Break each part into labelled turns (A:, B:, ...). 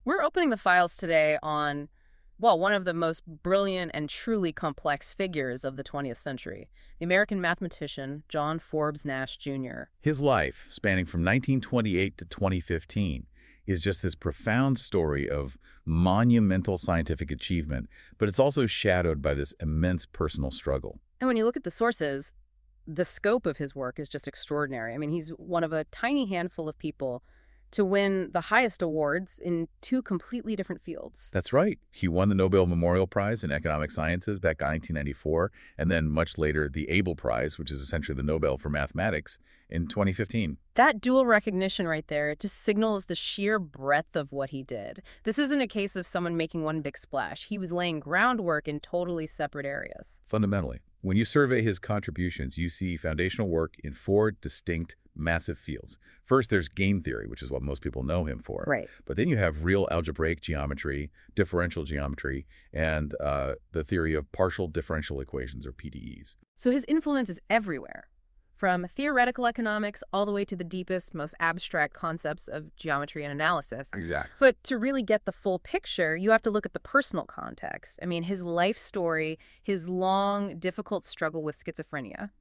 A: We're opening the files today on, well, one of the most brilliant and truly complex figures of the 20th century, the American mathematician John Forbes Nash Jr.
B: His life, spanning from 1928 to 2015, is just this profound story of monumental scientific achievement, but it's also shadowed by this immense personal struggle.
A: And when you look at the sources, the scope of his work is just extraordinary. I mean, he's one of a tiny handful of people to win the highest awards in two completely different fields.
B: That's right. He won the Nobel Memorial Prize in Economic Sciences back in 1994, and then much later the Abel Prize, which is essentially the Nobel for mathematics, in 2015.
A: That dual recognition right there, it just signals the sheer breadth of what he did. This isn't a case of someone making one big splash. He was laying groundwork in totally separate areas.
B: Fundamentally, when you survey his contributions, you see foundational work in four distinct, massive fields. First, there's game theory, which is what most people know him for.
A: Right.
B: But then you have real algebraic geometry, differential geometry, and the theory of partial differential equations, or PDEs.
A: So his influence is everywhere, from theoretical economics all the way to the deepest, most abstract concepts of geometry and analysis.
B: Exactly.
A: But to really get the full picture, you have to look at the personal context. I mean, his life story, his long, difficult struggle with schizophrenia,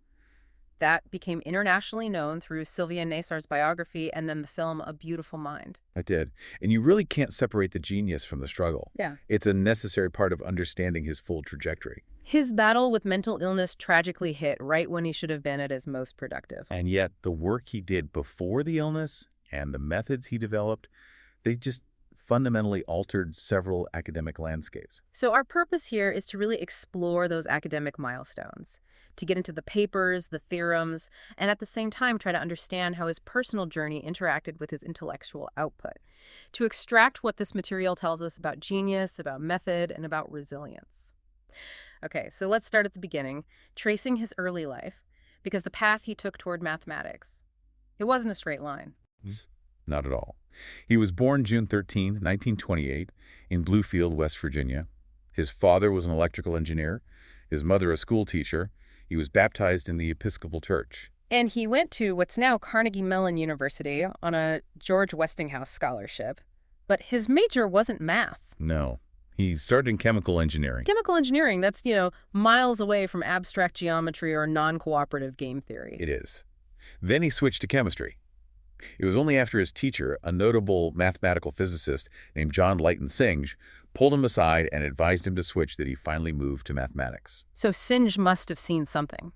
A: that became internationally known through Sylvia Nasar's biography and then the film A Beautiful Mind.
B: I did. And you really can't separate the genius from the struggle.
A: Yeah.
B: It's a necessary part of understanding his full trajectory.
A: His battle with mental illness tragically hit right when he should have been at his most productive.
B: And yet, the work he did before the illness and the methods he developed, they just fundamentally altered several academic landscapes.
A: So our purpose here is to really explore those academic milestones, to get into the papers, the theorems, and at the same time try to understand how his personal journey interacted with his intellectual output, to extract what this material tells us about genius, about method, and about resilience. Okay, so let's start at the beginning, tracing his early life, because the path he took toward mathematics, it wasn't a straight line.
B: Not at all. He was born June 13, 1928, in Bluefield, West Virginia. His father was an electrical engineer, his mother a school teacher. He was baptized in the Episcopal Church.
A: And he went to what's now Carnegie Mellon University on a George Westinghouse scholarship. But his major wasn't math.
B: No. He started in chemical engineering.
A: Chemical engineering, that's, miles away from abstract geometry or non-cooperative game theory.
B: It is. Then he switched to chemistry. It was only after his teacher, a notable mathematical physicist named John Synge, pulled him aside and advised him to switch that he finally moved to mathematics.
A: So Synge must have seen something.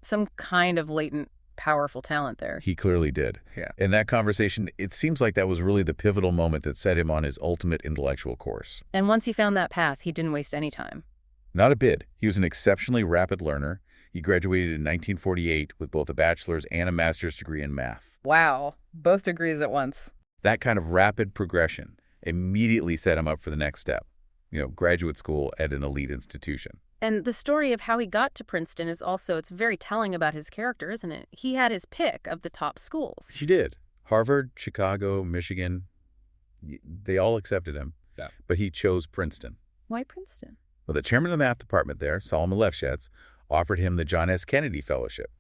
A: Some kind of latent, powerful talent there.
B: He clearly did. Yeah. In that conversation, it seems like that was really the pivotal moment that set him on his ultimate intellectual course.
A: And once he found that path, he didn't waste any time.
B: Not a bit. He was an exceptionally rapid learner. He graduated in 1948 with both a bachelor's and a master's degree in math.
A: Wow. Both degrees at once.
B: That kind of rapid progression immediately set him up for the next step, graduate school at an elite institution.
A: And the story of how he got to Princeton is also, it's very telling about his character, isn't it? He had his pick of the top schools.
B: He did. Harvard, Chicago, Michigan, they all accepted him. Yeah. But he chose Princeton.
A: Why Princeton?
B: Well, the chairman of the math department there, Solomon Lefschetz, offered him the John S. Kennedy Fellowship.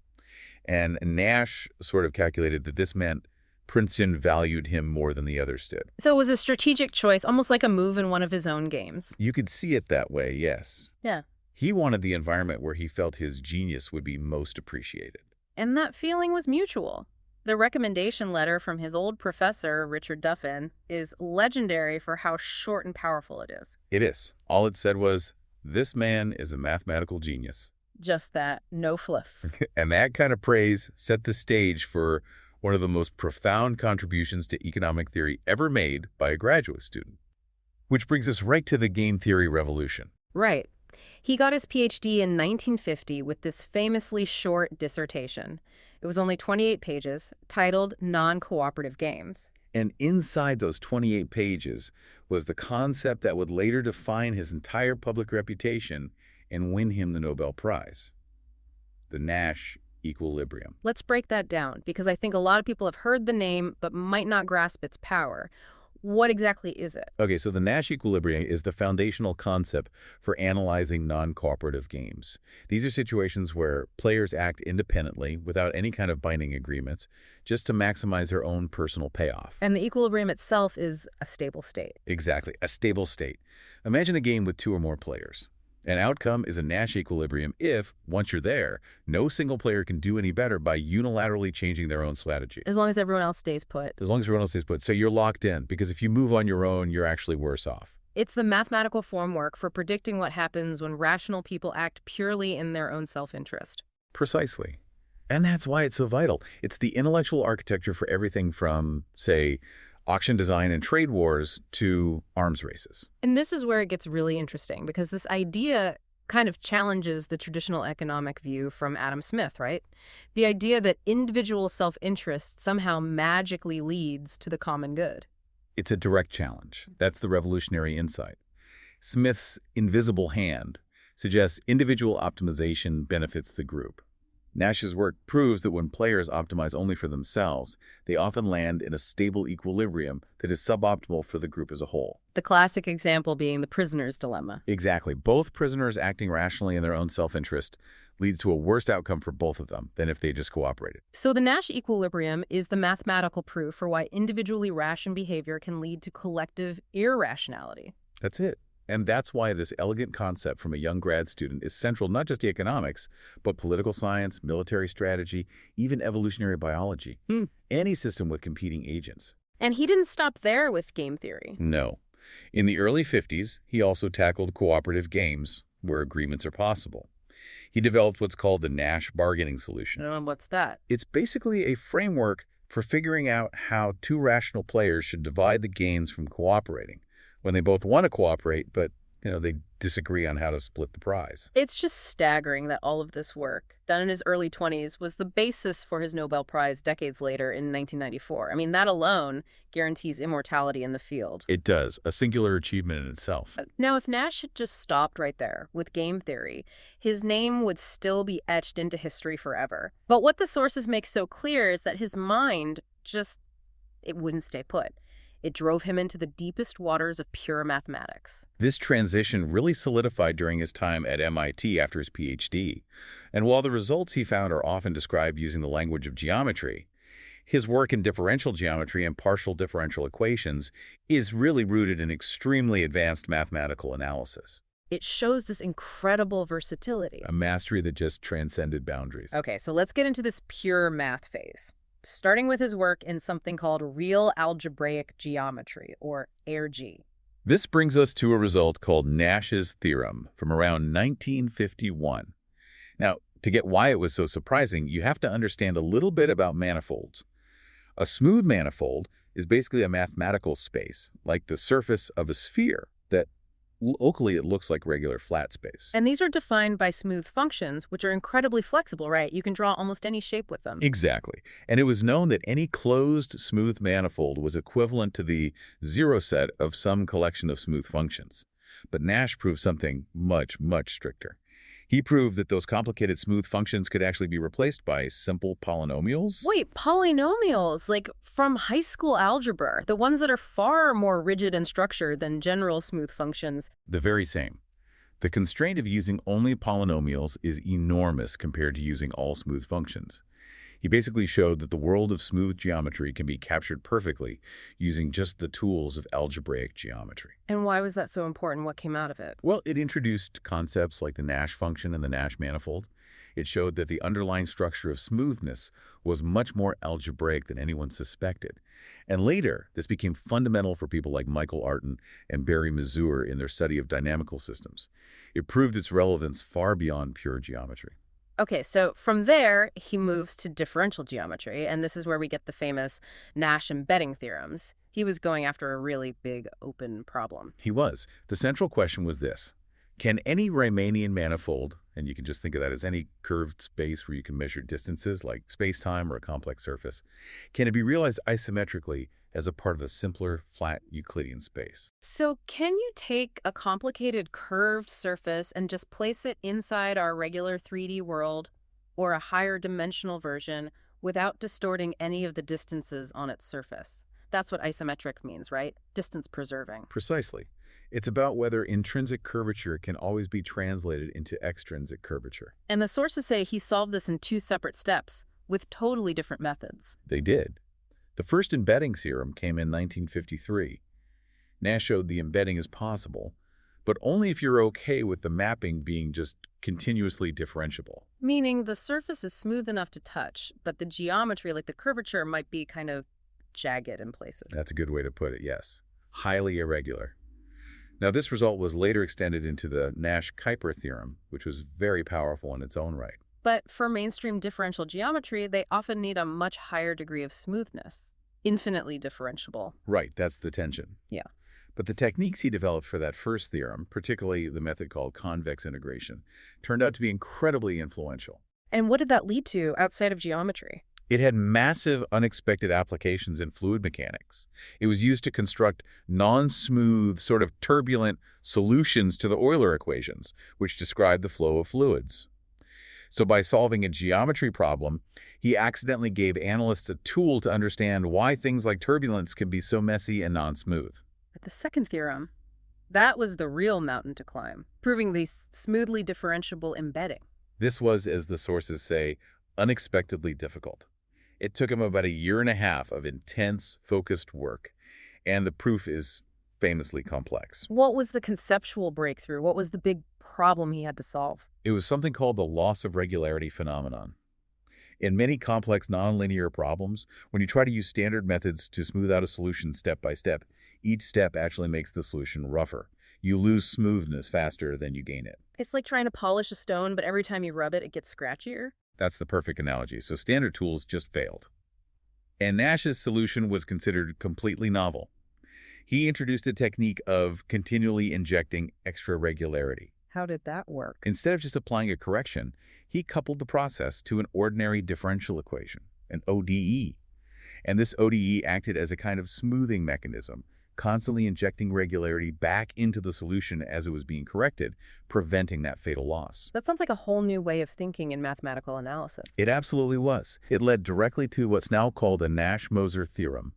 B: And Nash sort of calculated that this meant Princeton valued him more than the others did.
A: So it was a strategic choice, almost like a move in one of his own games.
B: You could see it that way, yes.
A: Yeah.
B: He wanted the environment where he felt his genius would be most appreciated.
A: And that feeling was mutual. The recommendation letter from his old professor, Richard Duffin, is legendary for how short and powerful it is.
B: It is. All it said was, "This man is a mathematical genius."
A: Just that, no fluff.
B: And that kind of praise set the stage for one of the most profound contributions to economic theory ever made by a graduate student. Which brings us right to the game theory revolution.
A: Right. He got his PhD in 1950 with this famously short dissertation. It was only 28 pages, titled Non-Cooperative Games.
B: And inside those 28 pages was the concept that would later define his entire public reputation and win him the Nobel Prize: the Nash equilibrium.
A: Let's break that down, because I think a lot of people have heard the name but might not grasp its power. What exactly is it?
B: Okay, so the Nash equilibrium is the foundational concept for analyzing non-cooperative games. These are situations where players act independently without any kind of binding agreements, just to maximize their own personal payoff.
A: And the equilibrium itself is a stable state.
B: Exactly, a stable state. Imagine a game with two or more players. An outcome is a Nash equilibrium if, once you're there, no single player can do any better by unilaterally changing their own strategy.
A: As long as everyone else stays put.
B: As long as everyone else stays put. So you're locked in, because if you move on your own, you're actually worse off.
A: It's the mathematical formwork for predicting what happens when rational people act purely in their own self-interest.
B: Precisely. And that's why it's so vital. It's the intellectual architecture for everything from, say, auction design and trade wars to arms races.
A: And this is where it gets really interesting, because this idea kind of challenges the traditional economic view from Adam Smith, right? The idea that individual self-interest somehow magically leads to the common good.
B: It's a direct challenge. That's the revolutionary insight. Smith's invisible hand suggests individual optimization benefits the group. Nash's work proves that when players optimize only for themselves, they often land in a stable equilibrium that is suboptimal for the group as a whole.
A: The classic example being the prisoner's dilemma.
B: Exactly. Both prisoners acting rationally in their own self-interest leads to a worse outcome for both of them than if they just cooperated.
A: So the Nash equilibrium is the mathematical proof for why individually rational behavior can lead to collective irrationality.
B: That's it. And that's why this elegant concept from a young grad student is central not just to economics, but political science, military strategy, even evolutionary biology. Any system with competing agents.
A: And he didn't stop there with game theory.
B: No. In the early 50s, he also tackled cooperative games where agreements are possible. He developed what's called the Nash bargaining solution.
A: And what's that?
B: It's basically a framework for figuring out how two rational players should divide the gains from cooperating, when they both want to cooperate, but they disagree on how to split the prize.
A: It's just staggering that all of this work, done in his early 20s, was the basis for his Nobel Prize decades later in 1994. I mean, that alone guarantees immortality in the field.
B: It does, a singular achievement in itself.
A: Now, if Nash had just stopped right there with game theory, his name would still be etched into history forever. But what the sources make so clear is that his mind it wouldn't stay put. It drove him into the deepest waters of pure mathematics.
B: This transition really solidified during his time at MIT after his PhD. And while the results he found are often described using the language of geometry, his work in differential geometry and partial differential equations is really rooted in extremely advanced mathematical analysis.
A: It shows this incredible versatility.
B: A mastery that just transcended boundaries.
A: Okay, so let's get into this pure math phase, starting with his work in something called real algebraic geometry, or ARG.
B: This brings us to a result called Nash's theorem from around 1951. Now, to get why it was so surprising, you have to understand a little bit about manifolds. A smooth manifold is basically a mathematical space, like the surface of a sphere, that locally it looks like regular flat space.
A: And these are defined by smooth functions, which are incredibly flexible, right? You can draw almost any shape with them.
B: Exactly. And it was known that any closed smooth manifold was equivalent to the zero set of some collection of smooth functions. But Nash proved something much, much stricter. He proved that those complicated smooth functions could actually be replaced by simple polynomials.
A: Wait, polynomials, like from high school algebra, the ones that are far more rigid and structured than general smooth functions.
B: The very same. The constraint of using only polynomials is enormous compared to using all smooth functions. He basically showed that the world of smooth geometry can be captured perfectly using just the tools of algebraic geometry.
A: And why was that so important? What came out of it?
B: Well, it introduced concepts like the Nash function and the Nash manifold. It showed that the underlying structure of smoothness was much more algebraic than anyone suspected. And later, this became fundamental for people like Michael Artin and Barry Mazur in their study of dynamical systems. It proved its relevance far beyond pure geometry.
A: Okay, so from there, he moves to differential geometry, and this is where we get the famous Nash embedding theorems. He was going after a really big open problem.
B: He was. The central question was this: can any Riemannian manifold, and you can just think of that as any curved space where you can measure distances like space-time or a complex surface, can it be realized isometrically as a part of a simpler, flat Euclidean space?
A: So can you take a complicated curved surface and just place it inside our regular 3D world or a higher dimensional version without distorting any of the distances on its surface? That's what isometric means, right? Distance preserving.
B: Precisely. It's about whether intrinsic curvature can always be translated into extrinsic curvature.
A: And the sources say he solved this in 2 separate steps, with totally different methods.
B: They did. The first embedding theorem came in 1953. Nash showed the embedding is possible, but only if you're okay with the mapping being just continuously differentiable.
A: Meaning the surface is smooth enough to touch, but the geometry, like the curvature, might be kind of jagged in places.
B: That's a good way to put it, yes. Highly irregular. Now, this result was later extended into the Nash-Kuiper theorem, which was very powerful in its own right.
A: But for mainstream differential geometry, they often need a much higher degree of smoothness. Infinitely differentiable.
B: Right, that's the tension.
A: Yeah.
B: But the techniques he developed for that first theorem, particularly the method called convex integration, turned out to be incredibly influential.
A: And what did that lead to outside of geometry?
B: It had massive, unexpected applications in fluid mechanics. It was used to construct non-smooth, sort of turbulent solutions to the Euler equations, which describe the flow of fluids. So by solving a geometry problem, he accidentally gave analysts a tool to understand why things like turbulence can be so messy and non-smooth.
A: But the second theorem, that was the real mountain to climb, proving the smoothly differentiable embedding.
B: This was, as the sources say, unexpectedly difficult. It took him about 1.5 years of intense, focused work, and the proof is famously complex.
A: What was the conceptual breakthrough? What was the big problem he had to solve?
B: It was something called the loss of regularity phenomenon. In many complex nonlinear problems, when you try to use standard methods to smooth out a solution step by step, each step actually makes the solution rougher. You lose smoothness faster than you gain it.
A: It's like trying to polish a stone, but every time you rub it, it gets scratchier.
B: That's the perfect analogy. So standard tools just failed. And Nash's solution was considered completely novel. He introduced a technique of continually injecting extra regularity.
A: How did that work?
B: Instead of just applying a correction, he coupled the process to an ordinary differential equation, an ODE. And this ODE acted as a kind of smoothing mechanism, constantly injecting regularity back into the solution as it was being corrected, preventing that fatal loss.
A: That sounds like a whole new way of thinking in mathematical analysis.
B: It absolutely was. It led directly to what's now called the Nash-Moser theorem,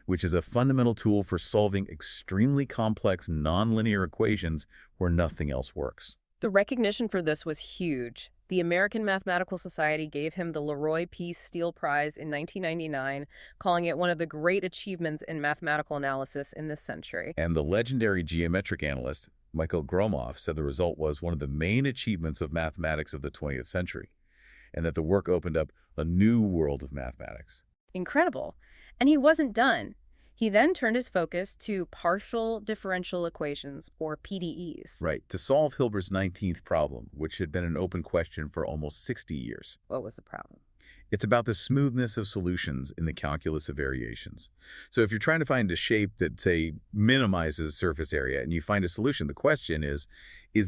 B: which is a fundamental tool for solving extremely complex nonlinear equations where nothing else works.
A: The recognition for this was huge. The American Mathematical Society gave him the Leroy P. Steele Prize in 1999, calling it one of the great achievements in mathematical analysis in this century.
B: And the legendary geometric analyst, Michael Gromov, said the result was one of the main achievements of mathematics of the 20th century, and that the work opened up a new world of mathematics.
A: Incredible. And he wasn't done. He then turned his focus to partial differential equations, or PDEs.
B: Right, to solve Hilbert's 19th problem, which had been an open question for almost 60 years.
A: What was the problem?
B: It's about the smoothness of solutions in the calculus of variations. So if you're trying to find a shape that, say, minimizes surface area and you find a solution, the question is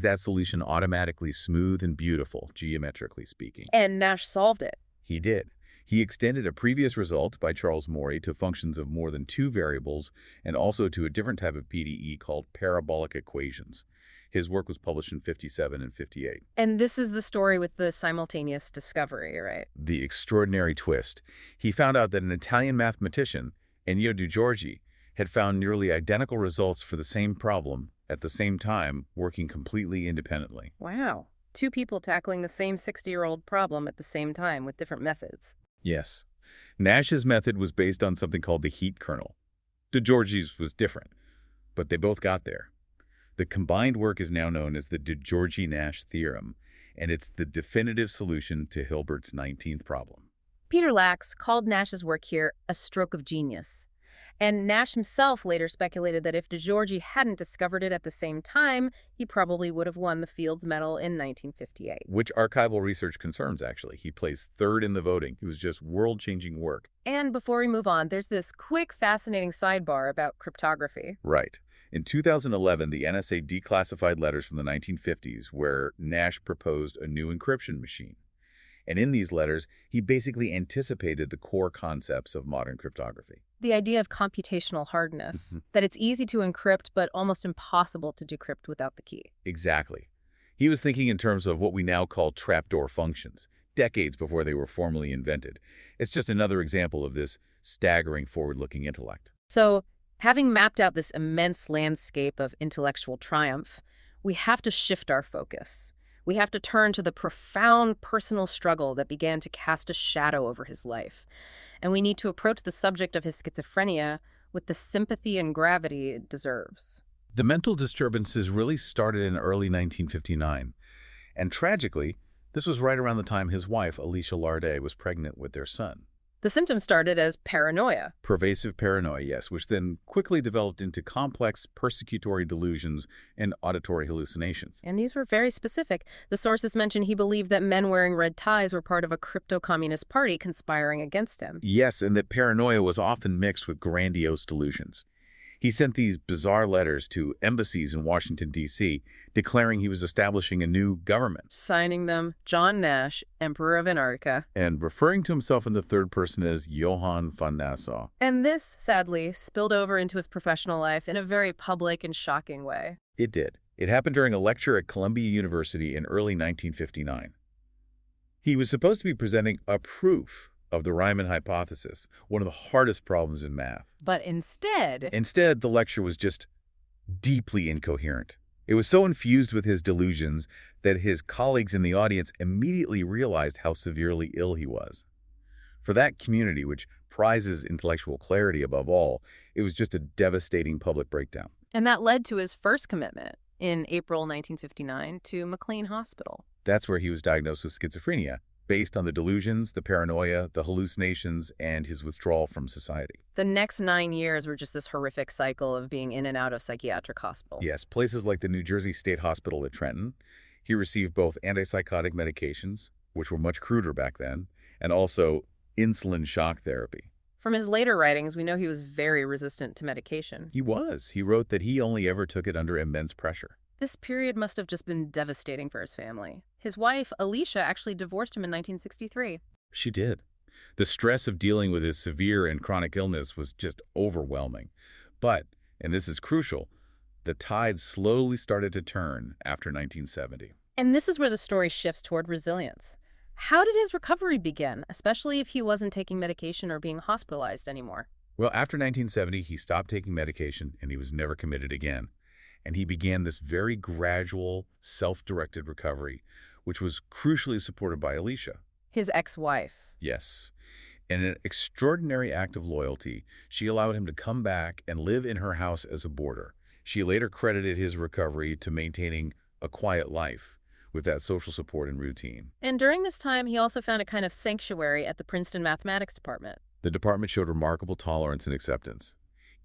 B: that solution automatically smooth and beautiful, geometrically speaking?
A: And Nash solved it.
B: He did. He extended a previous result by Charles Morey to functions of more than 2 variables and also to a different type of PDE called parabolic equations. His work was published in 57 and 58.
A: And this is the story with the simultaneous discovery, right?
B: The extraordinary twist. He found out that an Italian mathematician, Ennio de Giorgi, had found nearly identical results for the same problem at the same time, working completely independently.
A: Wow. 2 people tackling the same 60-year-old problem at the same time with different methods.
B: Yes. Nash's method was based on something called the heat kernel. De Giorgi's was different, but they both got there. The combined work is now known as the de Giorgi-Nash theorem, and it's the definitive solution to Hilbert's 19th problem.
A: Peter Lax called Nash's work here a stroke of genius. And Nash himself later speculated that if de Giorgi hadn't discovered it at the same time, he probably would have won the Fields Medal in 1958.
B: Which archival research confirms, actually. He placed 3rd in the voting. It was just world-changing work.
A: And before we move on, there's this quick, fascinating sidebar about cryptography.
B: Right. In 2011, the NSA declassified letters from the 1950s where Nash proposed a new encryption machine. And in these letters, he basically anticipated the core concepts of modern cryptography.
A: The idea of computational hardness, that it's easy to encrypt but almost impossible to decrypt without the key.
B: Exactly. He was thinking in terms of what we now call trapdoor functions, decades before they were formally invented. It's just another example of this staggering forward-looking intellect.
A: So, having mapped out this immense landscape of intellectual triumph, we have to shift our focus. We have to turn to the profound personal struggle that began to cast a shadow over his life. And we need to approach the subject of his schizophrenia with the sympathy and gravity it deserves.
B: The mental disturbances really started in early 1959, and tragically, this was right around the time his wife, Alicia Larday, was pregnant with their son.
A: The symptoms started as paranoia.
B: Pervasive paranoia, yes, which then quickly developed into complex persecutory delusions and auditory hallucinations.
A: And these were very specific. The sources mentioned he believed that men wearing red ties were part of a crypto-communist party conspiring against him.
B: Yes, and that paranoia was often mixed with grandiose delusions. He sent these bizarre letters to embassies in Washington, D.C., declaring he was establishing a new government,
A: Signing them, John Nash, Emperor of Antarctica.
B: and referring to himself in the third person as Johann von Nassau.
A: And this, sadly, spilled over into his professional life in a very public and shocking way.
B: It did. It happened during a lecture at Columbia University in early 1959. He was supposed to be presenting a proof of the Riemann hypothesis, one of the hardest problems in math.
A: But instead,
B: Instead, the lecture was just deeply incoherent. It was so infused with his delusions that his colleagues in the audience immediately realized how severely ill he was. For that community, which prizes intellectual clarity above all, it was just a devastating public breakdown.
A: and that led to his first commitment in April 1959 to McLean Hospital.
B: That's where he was diagnosed with schizophrenia, based on the delusions, the paranoia, the hallucinations, and his withdrawal from society.
A: The next 9 years were just this horrific cycle of being in and out of psychiatric hospital.
B: Yes, places like the New Jersey State Hospital at Trenton. He received both antipsychotic medications, which were much cruder back then, and also insulin shock therapy.
A: From his later writings, we know he was very resistant to medication.
B: He was. He wrote that he only ever took it under immense pressure.
A: This period must have just been devastating for his family. His wife, Alicia, actually divorced him in 1963.
B: She did. The stress of dealing with his severe and chronic illness was just overwhelming. But, and this is crucial, the tide slowly started to turn after 1970.
A: And this is where the story shifts toward resilience. How did his recovery begin, especially if he wasn't taking medication or being hospitalized anymore?
B: Well, after 1970, he stopped taking medication and he was never committed again. And he began this very gradual, self-directed recovery, which was crucially supported by Alicia.
A: His ex-wife.
B: Yes. In an extraordinary act of loyalty, she allowed him to come back and live in her house as a boarder. She later credited his recovery to maintaining a quiet life with that social support and routine.
A: And during this time, he also found a kind of sanctuary at the Princeton Mathematics Department.
B: The department showed remarkable tolerance and acceptance.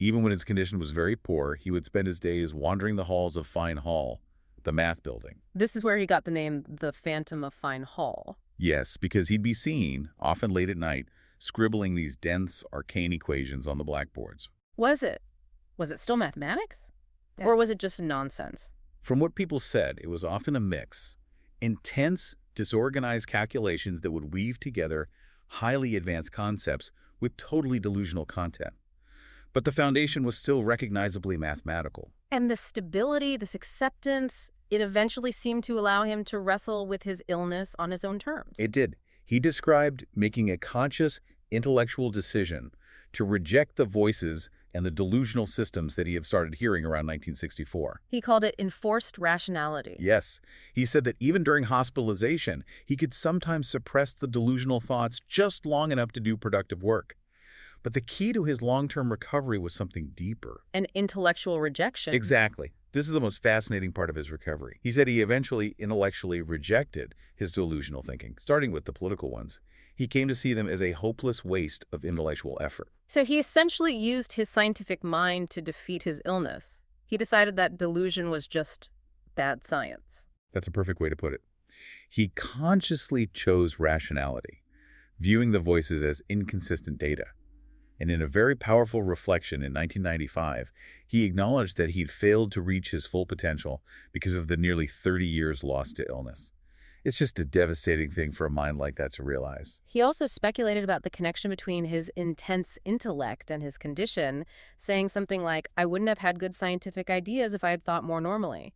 B: Even when his condition was very poor, he would spend his days wandering the halls of Fine Hall, the math building.
A: This is where he got the name the Phantom of Fine Hall.
B: Yes, because he'd be seen, often late at night, scribbling these dense, arcane equations on the blackboards.
A: Was it still mathematics? Or was it just nonsense?
B: From what people said, it was often a mix. Intense, disorganized calculations that would weave together highly advanced concepts with totally delusional content. But the foundation was still recognizably mathematical.
A: And the stability, this acceptance, it eventually seemed to allow him to wrestle with his illness on his own terms.
B: It did. He described making a conscious, intellectual decision to reject the voices and the delusional systems that he had started hearing around 1964.
A: He called it enforced rationality.
B: Yes, he said that even during hospitalization, he could sometimes suppress the delusional thoughts just long enough to do productive work. But the key to his long-term recovery was something deeper.
A: An intellectual rejection.
B: Exactly. This is the most fascinating part of his recovery. He said he eventually intellectually rejected his delusional thinking, starting with the political ones. He came to see them as a hopeless waste of intellectual effort.
A: So he essentially used his scientific mind to defeat his illness. He decided that delusion was just bad science.
B: That's a perfect way to put it. He consciously chose rationality, viewing the voices as inconsistent data. And in a very powerful reflection in 1995, he acknowledged that he'd failed to reach his full potential because of the nearly 30 years lost to illness. It's just a devastating thing for a mind like that to realize.
A: He also speculated about the connection between his intense intellect and his condition, saying something like, "I wouldn't have had good scientific ideas if I had thought more normally."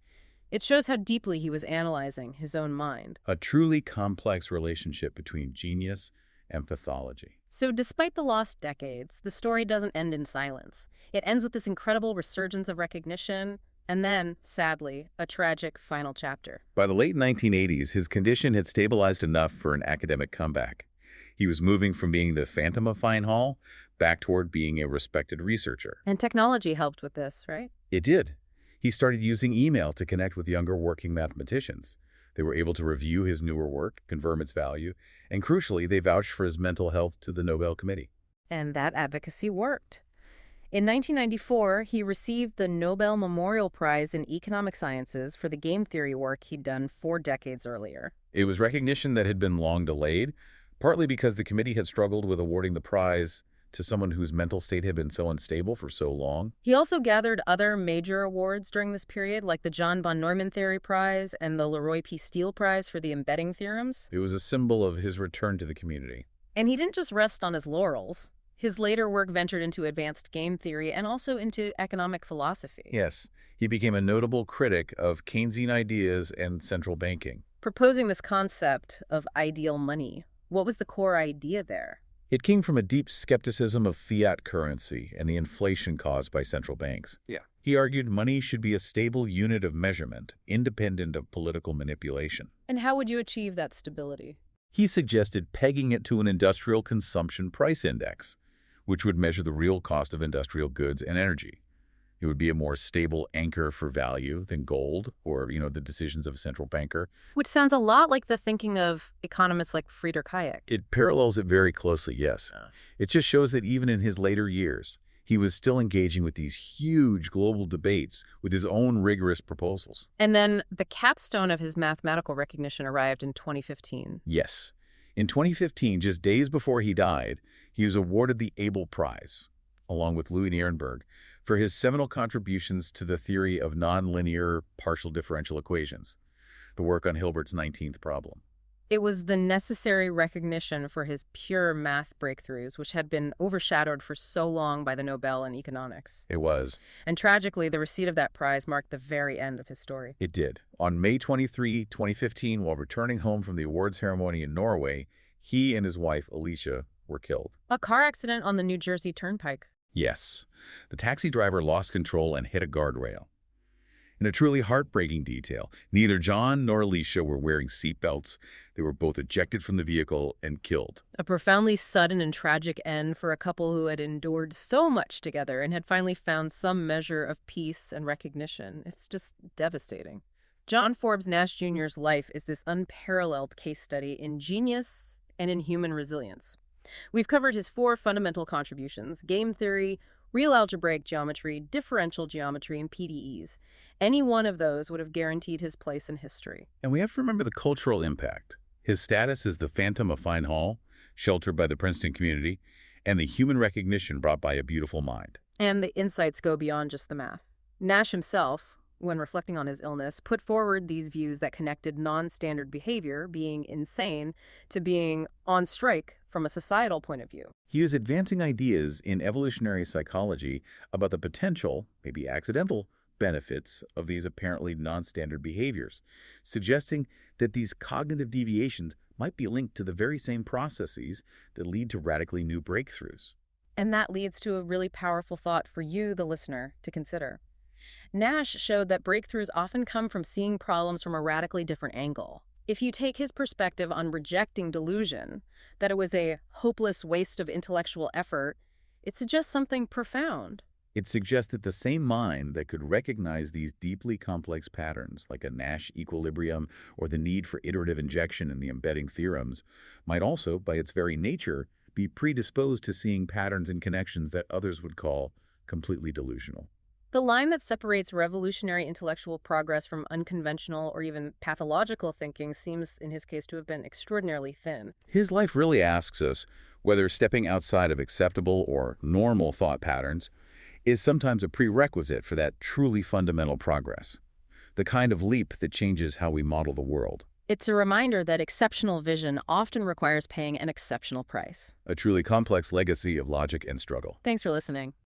A: It shows how deeply he was analyzing his own mind.
B: A truly complex relationship between genius and pathology.
A: So despite the lost decades, the story doesn't end in silence. It ends with this incredible resurgence of recognition, and then, sadly, a tragic final chapter.
B: By the late 1980s, his condition had stabilized enough for an academic comeback. He was moving from being the phantom of Fine Hall back toward being a respected researcher.
A: And technology helped with this, right?
B: It did. He started using email to connect with younger working mathematicians. They were able to review his newer work, confirm its value, and crucially, they vouched for his mental health to the Nobel Committee.
A: And that advocacy worked. In 1994, he received the Nobel Memorial Prize in Economic Sciences for the game theory work he'd done 4 decades earlier.
B: It was recognition that had been long delayed, partly because the committee had struggled with awarding the prize to someone whose mental state had been so unstable for so long.
A: He also gathered other major awards during this period, like the John von Neumann Theory Prize and the Leroy P. Steele Prize for the embedding theorems.
B: It was a symbol of his return to the community.
A: And he didn't just rest on his laurels. His later work ventured into advanced game theory and also into economic philosophy.
B: Yes, he became a notable critic of Keynesian ideas and central banking.
A: Proposing this concept of ideal money. What was the core idea there?
B: It came from a deep skepticism of fiat currency and the inflation caused by central banks. He argued money should be a stable unit of measurement, independent of political manipulation.
A: And how would you achieve that stability?
B: He suggested pegging it to an industrial consumption price index, which would measure the real cost of industrial goods and energy. It would be a more stable anchor for value than gold or, the decisions of a central banker.
A: Which sounds a lot like the thinking of economists like Friedrich Hayek.
B: It parallels it very closely, yes. It just shows that even in his later years, he was still engaging with these huge global debates with his own rigorous proposals.
A: And then the capstone of his mathematical recognition arrived in 2015.
B: Yes. In 2015, just days before he died, he was awarded the Abel Prize, along with Louis Nierenberg, for his seminal contributions to the theory of nonlinear partial differential equations, the work on Hilbert's 19th problem.
A: It was the necessary recognition for his pure math breakthroughs, which had been overshadowed for so long by the Nobel in economics.
B: It was.
A: And tragically, the receipt of that prize marked the very end of his story.
B: It did. On May 23, 2015, while returning home from the award ceremony in Norway, he and his wife, Alicia, were killed.
A: A car accident on the New Jersey Turnpike.
B: Yes. The taxi driver lost control and hit a guardrail. In a truly heartbreaking detail, neither John nor Alicia were wearing seatbelts. They were both ejected from the vehicle and killed.
A: A profoundly sudden and tragic end for a couple who had endured so much together and had finally found some measure of peace and recognition. It's just devastating. John Forbes Nash Jr.'s life is this unparalleled case study in genius and in human resilience. We've covered his 4 fundamental contributions: game theory, real algebraic geometry, differential geometry, and PDEs. Any one of those would have guaranteed his place in history.
B: And we have to remember the cultural impact. His status as the phantom of Fine Hall, sheltered by the Princeton community, and the human recognition brought by a beautiful mind.
A: And the insights go beyond just the math. Nash himself, when reflecting on his illness, put forward these views that connected non-standard behavior, being insane, to being on strike from a societal point of view.
B: He is advancing ideas in evolutionary psychology about the potential, maybe accidental, benefits of these apparently non-standard behaviors, suggesting that these cognitive deviations might be linked to the very same processes that lead to radically new breakthroughs.
A: And that leads to a really powerful thought for you, the listener, to consider. Nash showed that breakthroughs often come from seeing problems from a radically different angle. If you take his perspective on rejecting delusion, that it was a hopeless waste of intellectual effort, it suggests something profound.
B: It suggests that the same mind that could recognize these deeply complex patterns, like a Nash equilibrium or the need for iterative injection in the embedding theorems, might also, by its very nature, be predisposed to seeing patterns and connections that others would call completely delusional.
A: The line that separates revolutionary intellectual progress from unconventional or even pathological thinking seems, in his case, to have been extraordinarily thin.
B: His life really asks us whether stepping outside of acceptable or normal thought patterns is sometimes a prerequisite for that truly fundamental progress, the kind of leap that changes how we model the world.
A: It's a reminder that exceptional vision often requires paying an exceptional price.
B: A truly complex legacy of logic and struggle.
A: Thanks for listening.